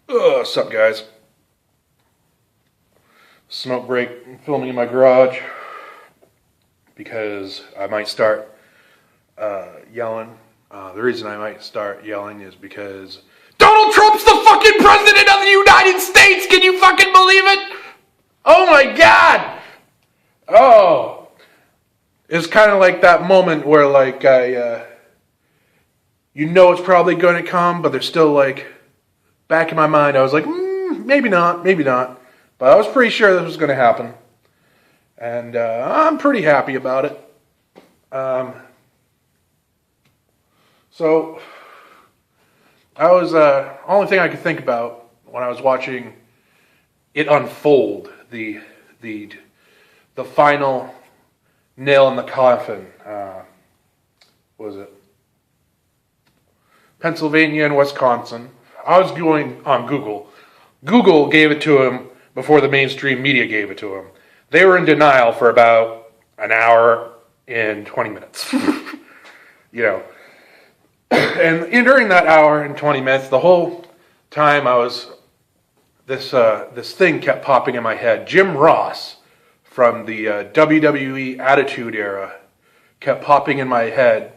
What's up, guys? Smoke break, filming in my garage because I might start yelling. The reason I might start yelling is because Donald Trump's the fucking president of the United States! Can you fucking believe it? Oh my god! Oh. It's kind of like that moment where, like, you know it's probably going to come, but there's still, like, back in my mind, I was like, maybe not, maybe not. But I was pretty sure this was going to happen. And I'm pretty happy about it. So, I was, only thing I could think about when I was watching it unfold, the final nail in the coffin, what was it? Pennsylvania and Wisconsin. I was going on Google. Google gave it to him before the mainstream media gave it to him. They were in denial for about an hour and 20 minutes. You know. And during that hour and 20 minutes, the whole time I was, this thing kept popping in my head. Jim Ross from the WWE Attitude Era kept popping in my head,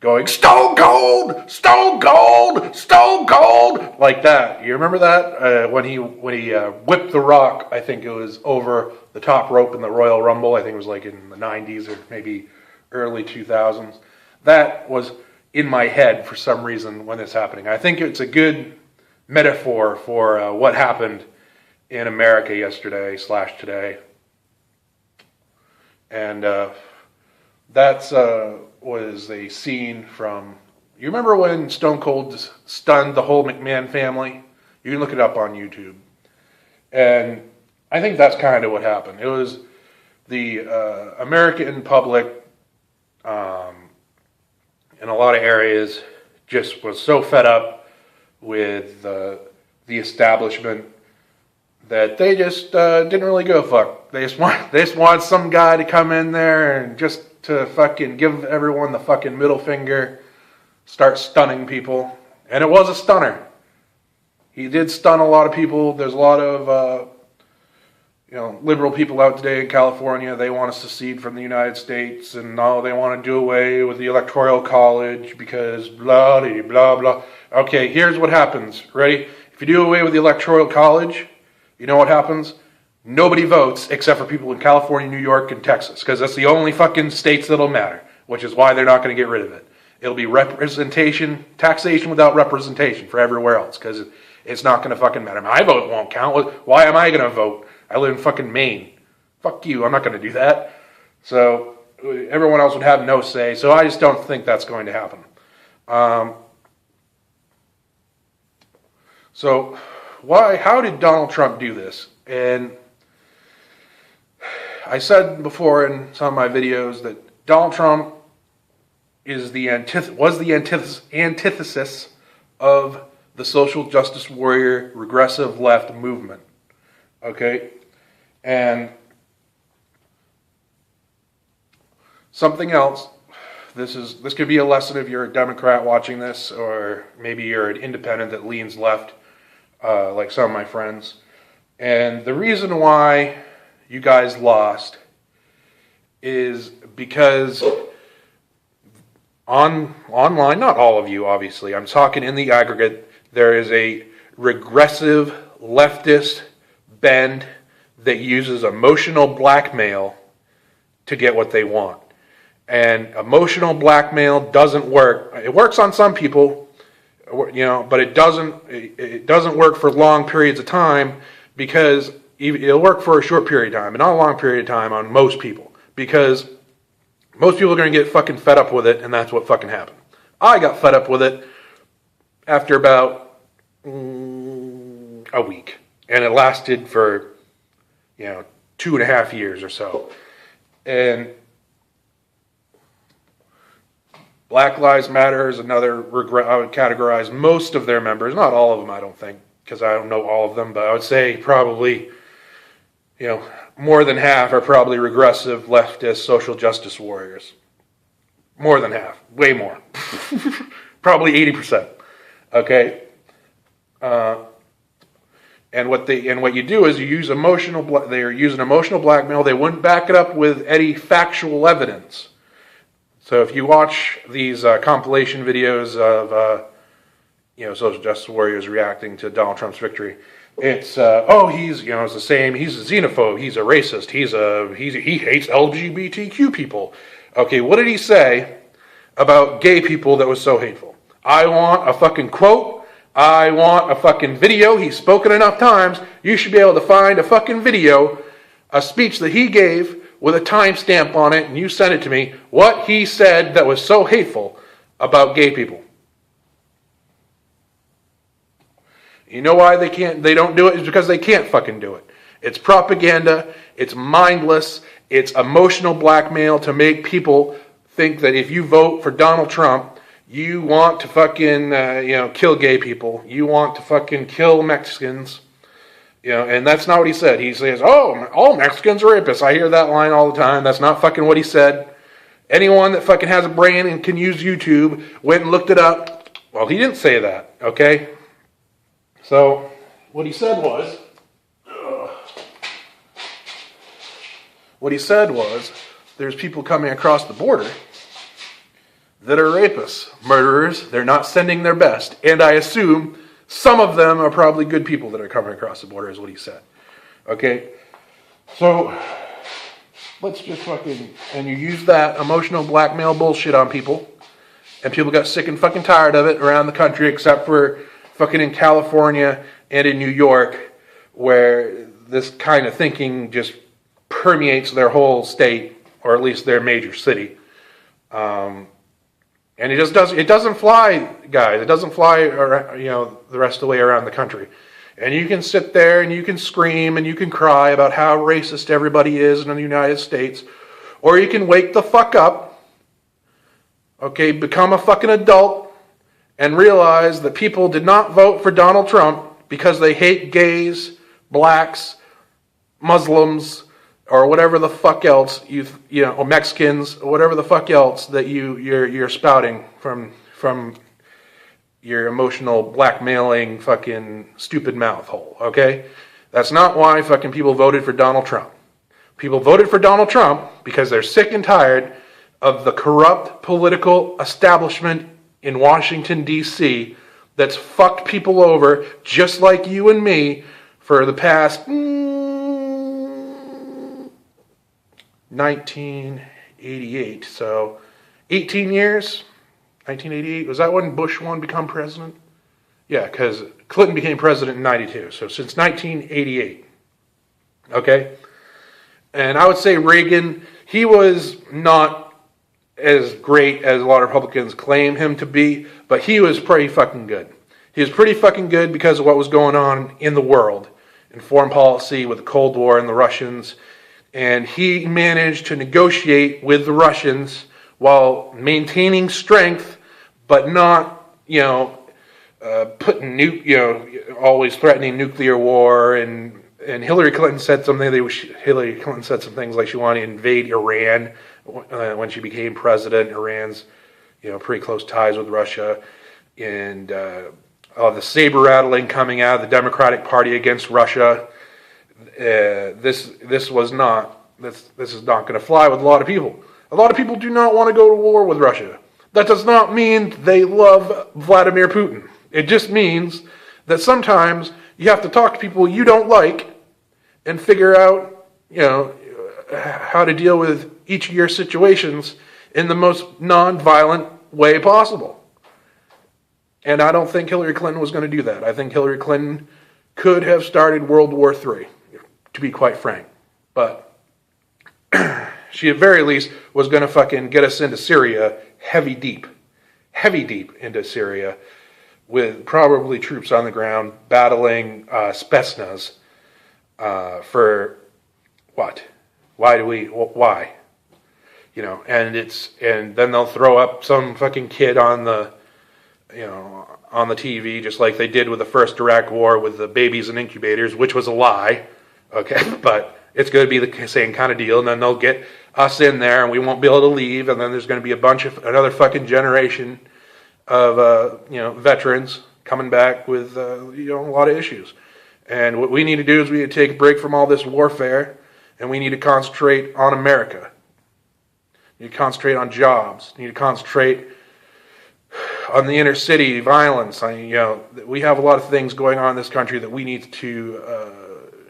going, Stone Cold! Stone Cold! Stone Cold! Like that. You remember that? When he whipped The Rock, I think it was over the top rope in the Royal Rumble. I think it was like in the 90s or maybe early 2000s. That was in my head for some reason when it's happening. I think it's a good metaphor for what happened in America yesterday / today. And that was a scene from, you remember when Stone Cold stunned the whole McMahon family? You can look it up on YouTube. And I think that's kind of what happened. It was the American public in a lot of areas just was so fed up with the establishment that they just didn't really give a fuck. They just want some guy to come in there and just to fucking give everyone the fucking middle finger, start stunning people. And it was a stunner. He did stun a lot of people. There's a lot of liberal people out today in California. They want to secede from the United States, and now they want to do away with the Electoral College because blah, blah, blah. Okay, here's what happens. Ready? If you do away with the Electoral College, you know what happens? Nobody votes except for people in California, New York, and Texas, because that's the only fucking states that'll matter, which is why they're not going to get rid of it. It'll be representation, taxation without representation for everywhere else, because it's not going to fucking matter. My vote won't count. Why am I going to vote? I live in fucking Maine. Fuck you, I'm not going to do that. So everyone else would have no say, so I just don't think that's going to happen. So how did Donald Trump do this? And I said before in some of my videos that Donald Trump is was the antithesis of the social justice warrior regressive left movement. Okay? And something else, this could be a lesson if you're a Democrat watching this, or maybe you're an independent that leans left, like some of my friends. And the reason why you guys lost is because online, not all of you obviously, I'm talking in the aggregate, there is a regressive leftist bend that uses emotional blackmail to get what they want. And emotional blackmail doesn't work. It works on some people, but it doesn't work for long periods of time, because it'll work for a short period of time, but not a long period of time on most people, because most people are going to get fucking fed up with it, and that's what fucking happened. I got fed up with it after about a week, and it lasted for 2.5 years or so. And Black Lives Matter is another regret. I would categorize most of their members, not all of them, I don't think, because I don't know all of them, but I would say probably, more than half are probably regressive, leftist, social justice warriors. More than half. Way more. Probably 80%. Okay? And what you do is you use they're using emotional blackmail. They wouldn't back it up with any factual evidence. So if you watch these compilation videos of social justice warriors reacting to Donald Trump's victory, it's it's the same. He's a xenophobe. He's a racist. He hates LGBTQ people. Okay, what did he say about gay people that was so hateful? I want a fucking quote. I want a fucking video. He's spoken enough times. You should be able to find a fucking video, a speech that he gave with a timestamp on it, and you send it to me, what he said that was so hateful about gay people. You know why they don't do it? It's because they can't fucking do it. It's propaganda. It's mindless. It's emotional blackmail to make people think that if you vote for Donald Trump, you want to fucking, kill gay people. You want to fucking kill Mexicans. And that's not what he said. He says, oh, all Mexicans are rapists. I hear that line all the time. That's not fucking what he said. Anyone that fucking has a brain and can use YouTube went and looked it up. Well, he didn't say that, okay? So, what he said was, there's people coming across the border that are rapists, murderers. They're not sending their best. And I assume some of them are probably good people that are coming across the border, is what he said. Okay? So, let's just and you use that emotional blackmail bullshit on people, and people got sick and fucking tired of it around the country, except for fucking in California and in New York, where this kind of thinking just permeates their whole state, or at least their major city. And it doesn't fly, guys. It doesn't fly, the rest of the way around the country. And you can sit there and you can scream and you can cry about how racist everybody is in the United States. Or you can wake the fuck up, okay, become a fucking adult, and realize that people did not vote for Donald Trump because they hate gays, blacks, Muslims, or whatever the fuck else or Mexicans, or whatever the fuck else that you're spouting from your emotional blackmailing fucking stupid mouth hole, okay? That's not why fucking people voted for Donald Trump. People voted for Donald Trump because they're sick and tired of the corrupt political establishment in Washington, D.C. that's fucked people over just like you and me for the past 1988, so 18 years. 1988, was that when Bush won become president? Yeah, because Clinton became president in 92, so since 1988. Okay? And I would say Reagan, he was not as great as a lot of Republicans claim him to be, but he was pretty fucking good. He was pretty fucking good because of what was going on in the world, in foreign policy with the Cold War and the Russians. And he managed to negotiate with the Russians while maintaining strength, but not, always threatening nuclear war. And Hillary Clinton said something. Hillary Clinton said some things like she wanted to invade Iran when she became president. Iran's, pretty close ties with Russia, and the saber rattling coming out of the Democratic Party against Russia. This is not going to fly with a lot of people. A lot of people do not want to go to war with Russia. That does not mean they love Vladimir Putin. It just means that sometimes you have to talk to people you don't like and figure out, how to deal with each of your situations in the most non-violent way possible. And I don't think Hillary Clinton was going to do that. I think Hillary Clinton could have started World War III, to be quite frank. But she at very least was going to fucking get us into Syria heavy deep into Syria, with probably troops on the ground battling Spetsnaz for what? Why? And then they'll throw up some fucking kid on the TV, just like they did with the first Iraq war with the babies and incubators, which was a lie. Okay, but it's going to be the same kind of deal, and then they'll get us in there, and we won't be able to leave, and then there's going to be another fucking generation of veterans coming back with a lot of issues, And what we need to do is we need to take a break from all this warfare, and we need to concentrate on America. We need to concentrate on jobs. We need to concentrate on the inner city violence. We have a lot of things going on in this country that we need to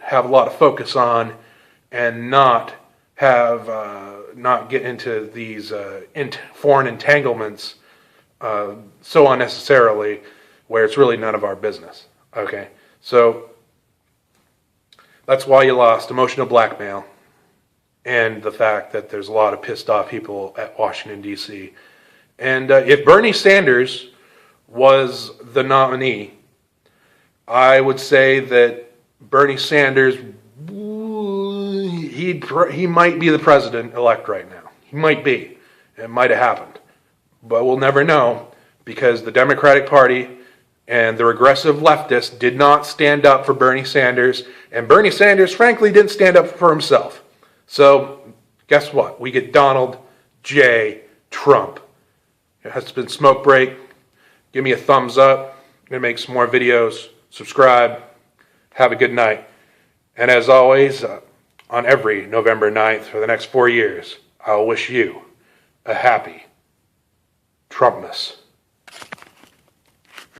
have a lot of focus on, and not get into these foreign entanglements so unnecessarily, where it's really none of our business. Okay, so that's why you lost emotional blackmail, and the fact that there's a lot of pissed off people at Washington, D.C. And if Bernie Sanders was the nominee, I would say that Bernie Sanders, he might be the president-elect right now. He might be. It might have happened. But we'll never know, because the Democratic Party and the regressive leftists did not stand up for Bernie Sanders, and Bernie Sanders, frankly, didn't stand up for himself. So, guess what? We get Donald J. Trump. It has been Smoke Break. Give me a thumbs up. I'm going to make some more videos. Subscribe. Have a good night. And as always, on every November 9th for the next 4 years, I'll wish you a happy Trumpmas.